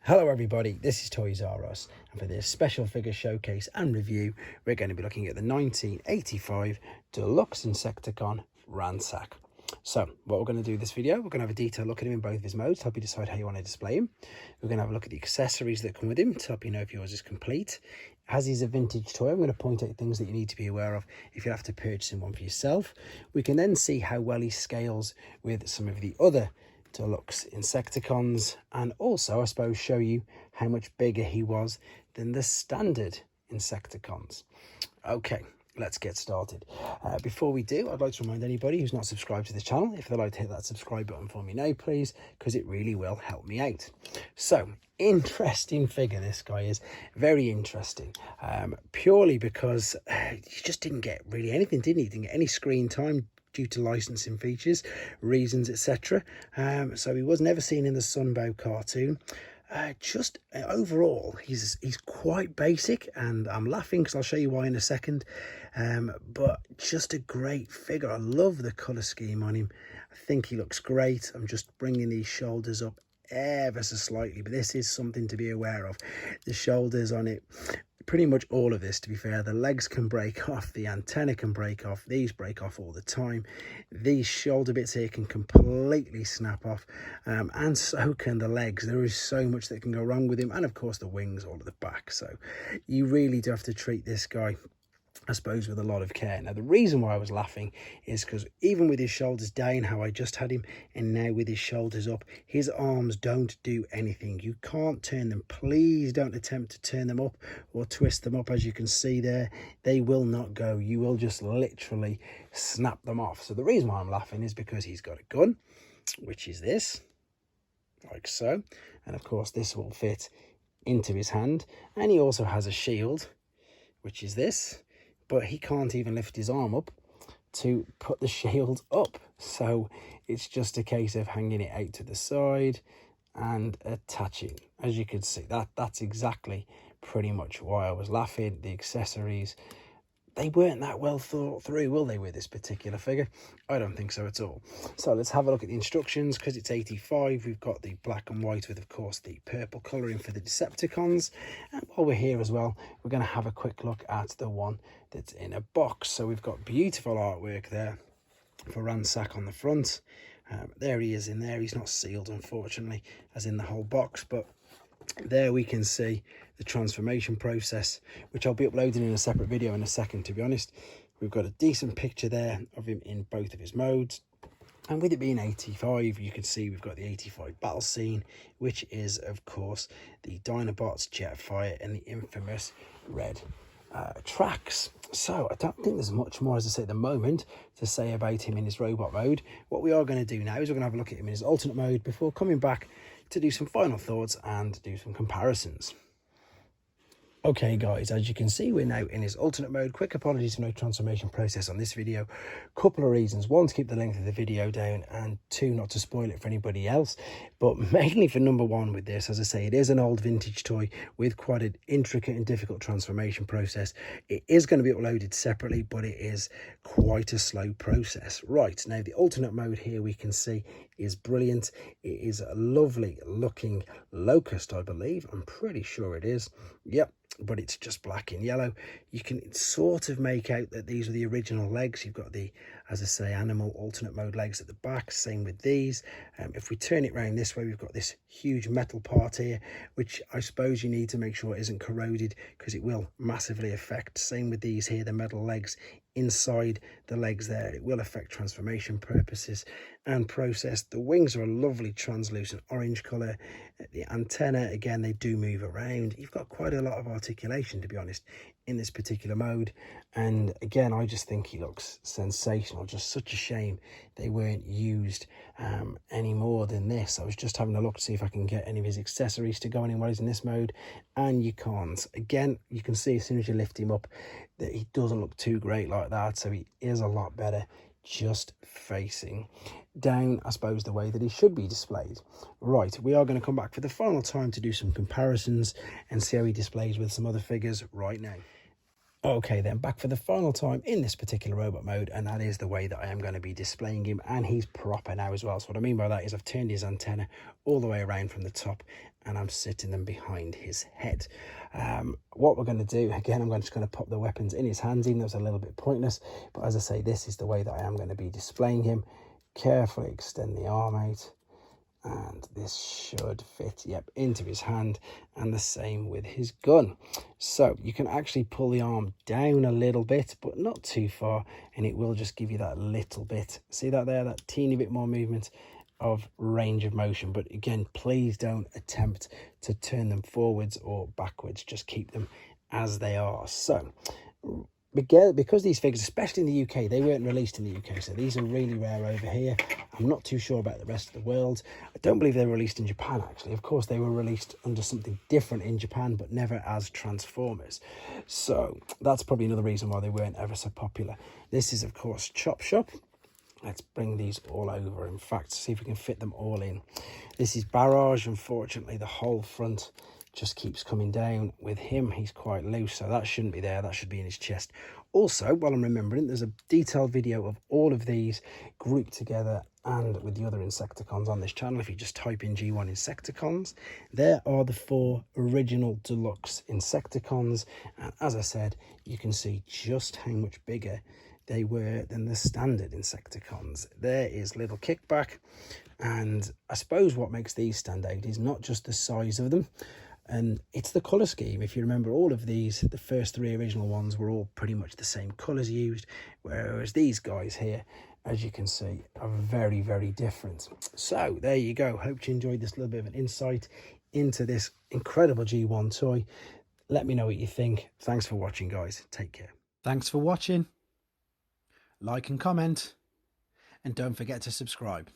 Hello everybody, this is Toys R Us, and for this special figure showcase and review we're going to be looking at the 1985 deluxe insecticon Ransack. So what we're going to do this video, we're going to have a detailed look at him in both of his modes to help you decide how you want to display him. We're going to have a look at the accessories that come with him to help you know if yours is complete. As he's a vintage toy, I'm going to point out things that you need to be aware of if you have to purchase one for yourself. We can then see how well he scales with some of the other deluxe insecticons, and also I suppose show you how much bigger he was than the standard insecticons. Okay, let's get started. Before we do, I'd like to remind anybody who's not subscribed to the channel, if they'd like to hit that subscribe button for me now please, because it really will help me out. So interesting figure this guy is, very interesting, purely because he just didn't get really anything, didn't he? Didn't get any screen time due to licensing features, reasons, etc. So he was never seen in the Sunbow cartoon. Just overall, he's quite basic, and I'm laughing because I'll show you why in a second. But just a great figure. I love the colour scheme on him. I think he looks great. I'm just bringing these shoulders up ever so slightly, but this is something to be aware of. The shoulders on it, pretty much all of this, to be fair, the legs can break off, the antenna can break off, these break off all the time, these shoulder bits here can completely snap off, and so can the legs. There is so much that can go wrong with him, and of course the wings all at the back. So you really do have to treat this guy, I suppose, with a lot of care. Now the reason why I was laughing is because even with his shoulders down, how I just had him, and now with his shoulders up, his arms don't do anything. You can't turn them. Please don't attempt to turn them up or twist them up. As you can see there, they will not go. You will just literally snap them off. So the reason why I'm laughing is because he's got a gun, which is this, like so, and of course this will fit into his hand, and he also has a shield, which is this, but he can't even lift his arm up to put the shield up. So it's just a case of hanging it out to the side and attaching. As you can see, that's exactly pretty much why I was laughing. The accessories, they weren't that well thought through, will they, with this particular figure? I don't think so at all. So let's have a look at the instructions. Because it's 85, we've got the black and white with, of course, the purple colouring for the Decepticons. And while we're here as well, we're going to have a quick look at the one that's in a box. So we've got beautiful artwork there for Ransack on the front. There he is in there. He's not sealed, unfortunately, as in the whole box, but there we can see the transformation process, which I'll be uploading in a separate video in a second, to be honest. We've got a decent picture there of him in both of his modes, and with it being 85, you can see we've got the 85 battle scene, which is of course the Dinobots, Jetfire, and the infamous red tracks. So I don't think there's much more, as I say at the moment, to say about him in his robot mode. What we are going to do now is we're going to have a look at him in his alternate mode before coming back to do some final thoughts and do some comparisons. Okay guys, as you can see, we're now in his alternate mode. Quick apologies for no transformation process on this video. Couple of reasons: one, to keep the length of the video down, and two, not to spoil it for anybody else. But mainly for number one with this, as I say, it is an old vintage toy with quite an intricate and difficult transformation process. It is going to be uploaded separately, but it is quite a slow process. Right, now the alternate mode here we can see is brilliant. It is a lovely looking Locust, I believe. I'm pretty sure it is. Yep. But it's just black and yellow. You can sort of make out that these are the original legs. You've got the, as I say, animal alternate mode legs at the back. Same with these. If we turn it around this way, we've got this huge metal part here, which I suppose you need to make sure isn't corroded, because it will massively affect. Same with these here, the metal legs inside the legs there. It will affect transformation purposes and process. The wings are a lovely translucent orange colour. The antenna, again, they do move around. You've got quite a lot of articulation, to be honest, in this particular mode. And again, I just think he looks sensational. Just such a shame they weren't used any more than this. I was just having a look to see if I can get any of his accessories to go anywhere in this mode, and you can't. Again, you can see as soon as you lift him up that he doesn't look too great like that, so he is a lot better just facing down, I suppose, the way that he should be displayed. Right, we are going to come back for the final time to do some comparisons and see how he displays with some other figures right now. Okay, then back for the final time in this particular robot mode, and that is the way that I am going to be displaying him, and he's proper now as well. So what I mean by that is I've turned his antenna all the way around from the top, and I'm sitting them behind his head. What we're going to do, again, I'm just going to pop the weapons in his hands, even though it's a little bit pointless, but as I say, this is the way that I am going to be displaying him. Carefully extend the arm out, and this should fit, yep, into his hand, and the same with his gun. So you can actually pull the arm down a little bit, but not too far, and it will just give you that little bit, see that there, that teeny bit more movement of range of motion. But again, please don't attempt to turn them forwards or backwards, just keep them as they are. So because these figures, especially in the UK, they weren't released in the UK, so these are really rare over here. I'm not too sure about the rest of the world. I don't believe they were released in Japan, actually. Of course, they were released under something different in Japan, but never as Transformers. So that's probably another reason why they weren't ever so popular. This is, of course, Chop Shop. Let's bring these all over. In fact, see if we can fit them all in. This is Barrage. Unfortunately, the whole front just keeps coming down. With him, he's quite loose, so that shouldn't be there. That should be in his chest. Also, while I'm remembering, there's a detailed video of all of these grouped together and with the other Insecticons on this channel. If you just type in G1 Insecticons, there are the 4 original deluxe Insecticons. And as I said, you can see just how much bigger they were than the standard Insecticons. There is little kickback, and I suppose what makes these stand out is not just the size of them, and it's the color scheme. If you remember, all of these, the first 3 original ones, were all pretty much the same colors used, whereas these guys here, as you can see, are very, very different. So there you go. Hope you enjoyed this little bit of an insight into this incredible G1 toy. Let me know what you think. Thanks for watching, guys. Take care. Thanks for watching. Like and comment, and don't forget to subscribe.